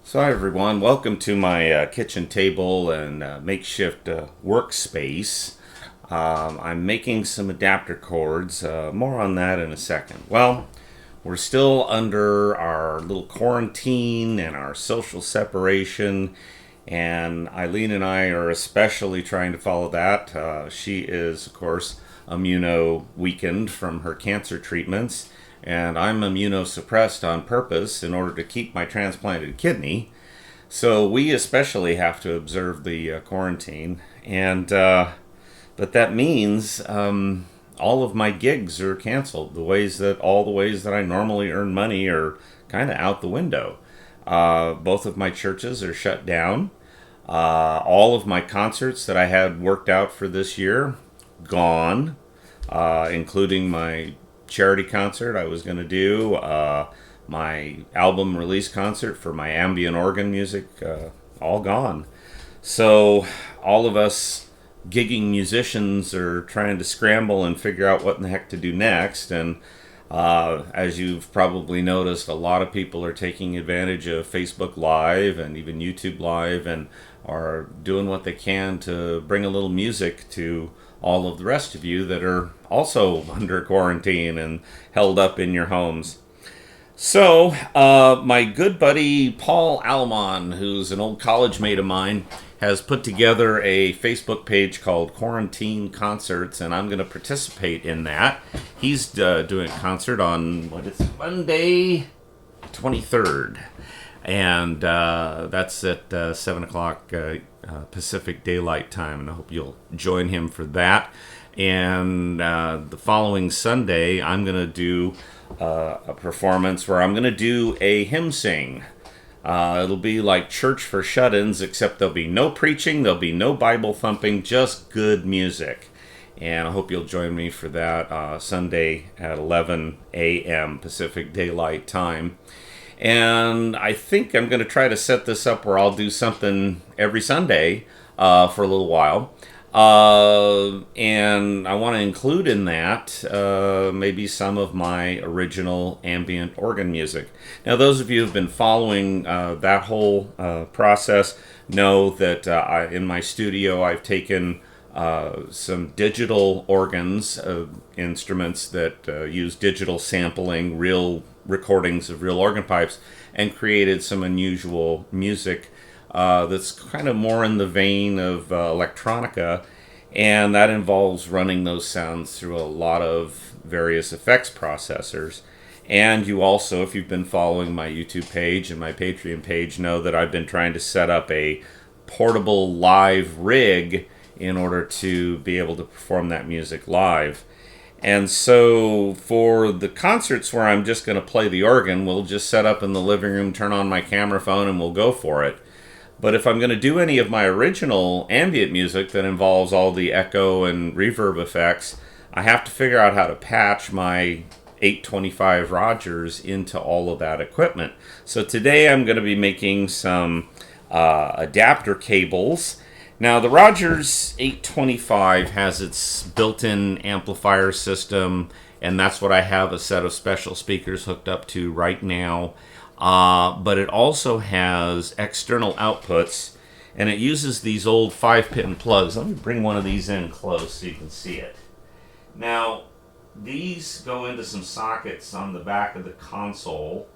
So, hi everyone, welcome to my kitchen table and makeshift workspace. I'm making some adapter cords, more on that in a second. Well, we're still under our little quarantine and our social separation, and Eileen and I are especially trying to follow that. She is, of course, immuno weakened from her cancer treatments, and I'm immunosuppressed on purpose in order to keep my transplanted kidney. So we especially have to observe the quarantine, and but that means all of my gigs are canceled. All the ways that I normally earn money are kind of out the window. Both of my churches are shut down. All of my concerts that I had worked out for this year gone, including my charity concert I was going to do, my album release concert for my ambient organ music, all gone. So all of us gigging musicians are trying to scramble and figure out what in the heck to do next. And as you've probably noticed, a lot of people are taking advantage of Facebook Live and even YouTube Live and are doing what they can to bring a little music to all of the rest of you that are also under quarantine and held up in your homes. So, my good buddy Paul Almon, who's an old college mate of mine, has put together a Facebook page called Quarantine Concerts, and I'm going to participate in that. He's doing a concert on, Monday 23rd, and that's at 7 o'clock Pacific Daylight Time, and I hope you'll join him for that. And the following Sunday, I'm going to do a performance where I'm going to do a hymn sing. It'll be like church for shut-ins, except there'll be no preaching, there'll be no Bible thumping, just good music. And I hope you'll join me for that Sunday at 11 a.m. Pacific Daylight Time. And I think I'm going to try to set this up where I'll do something every Sunday for a little while. And I want to include in that maybe some of my original ambient organ music. Now, those of you who've been following that whole process know that in my studio I've taken some digital organs, instruments that use digital sampling, real recordings of real organ pipes, and created some unusual music that's kind of more in the vein of electronica, and that involves running those sounds through a lot of various effects processors. And you also, if you've been following my YouTube page and my Patreon page, know that I've been trying to set up a portable live rig in order to be able to perform that music live. And so for the concerts where I'm just going to play the organ, we'll just set up in the living room, turn on my camera phone, and we'll go for it. But if I'm going to do any of my original ambient music that involves all the echo and reverb effects, I have to figure out how to patch my 825 Rogers into all of that equipment. So today I'm going to be making some adapter cables. Now, the Rogers 825 has its built-in amplifier system, and that's what I have a set of special speakers hooked up to right now. But it also has external outputs, and it uses these old 5-pin plugs. Let me bring one of these in close so you can see it. Now, these go into some sockets on the back of the console,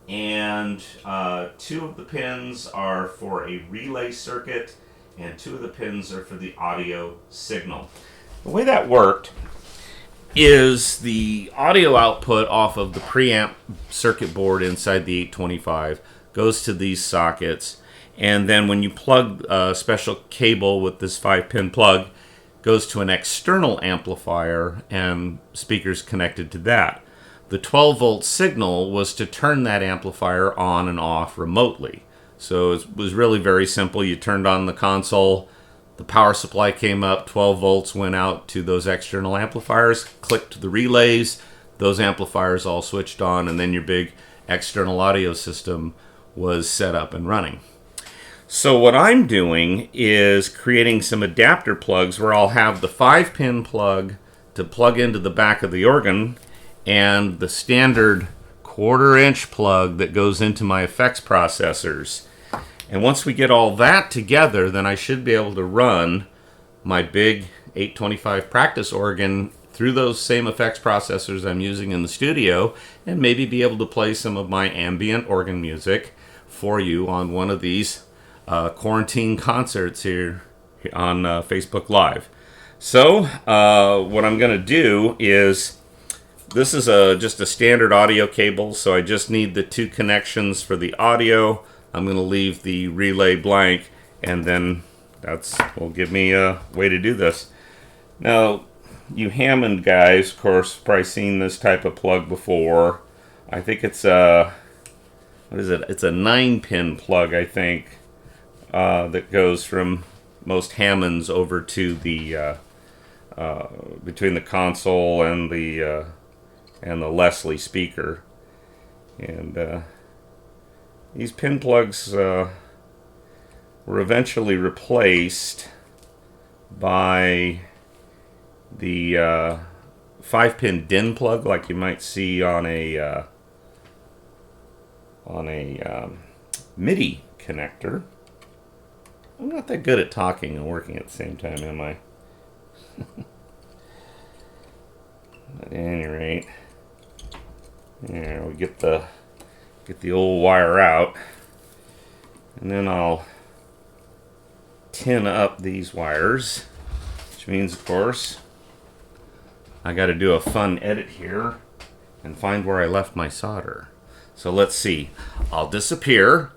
and 2 of the pins are for a relay circuit, and 2 of the pins are for the audio signal. The way that worked is the audio output off of the preamp circuit board inside the 825 goes to these sockets, and then when you plug a special cable with this 5-pin plug, goes to an external amplifier and speakers connected to that. The 12-volt signal was to turn that amplifier on and off remotely. So it was really very simple. You turned on the console, the power supply came up, 12 volts went out to those external amplifiers, clicked the relays, those amplifiers all switched on, and then your big external audio system was set up and running. So what I'm doing is creating some adapter plugs where I'll have the 5-pin plug to plug into the back of the organ and the standard 1/4-inch plug that goes into my effects processors. And once we get all that together, then I should be able to run my big 825 practice organ through those same effects processors I'm using in the studio, and maybe be able to play some of my ambient organ music for you on one of these quarantine concerts here on Facebook Live. So what I'm going to do is, this is just a standard audio cable, so I just need the two connections for the audio. I'm going to leave the relay blank, and then that's will give me a way to do this. Now, you Hammond guys, of course, probably seen this type of plug before. I think it's a, what is it? It's a 9-pin plug, I think, that goes from most Hammonds over to the between the console and the Leslie speaker. And these pin plugs were eventually replaced by the 5-pin DIN plug, like you might see on a MIDI connector. I'm not that good at talking and working at the same time, am I? At any rate, yeah, we get the old wire out, and then I'll tin up these wires, which means, of course, I got to do a fun edit here and find where I left my solder. So let's see. I'll disappear.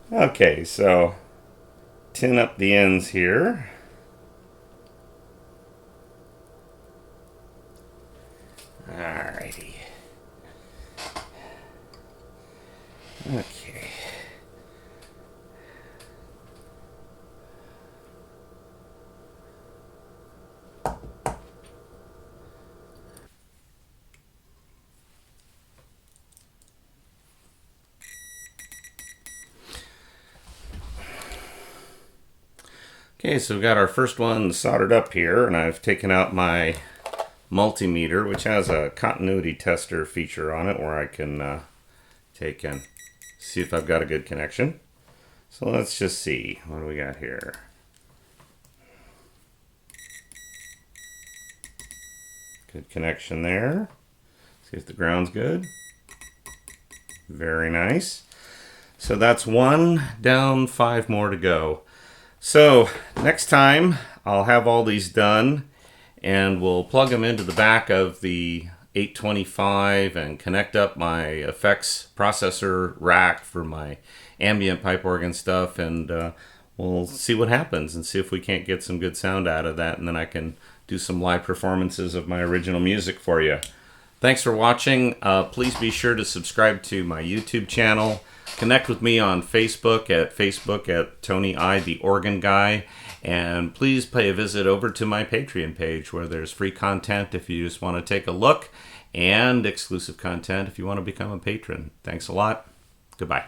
Okay, so tin up the ends here. Alrighty. Okay. Okay, so we've got our first one soldered up here, and I've taken out my multimeter, which has a continuity tester feature on it where I can take and see if I've got a good connection. So let's just see. What do we got here? Good connection there. See if the ground's good. Very nice. So that's one down, 5 more to go. So next time I'll have all these done, and we'll plug them into the back of the 825 and connect up my effects processor rack for my ambient pipe organ stuff, and we'll see what happens and see if we can't get some good sound out of that, and then I can do some live performances of my original music for you. Thanks for watching. Please be sure to subscribe to my YouTube channel. Connect with me on Facebook at Tony I, the Organ Guy. And please pay a visit over to my Patreon page, where there's free content if you just want to take a look, and exclusive content if you want to become a patron. Thanks a lot. Goodbye.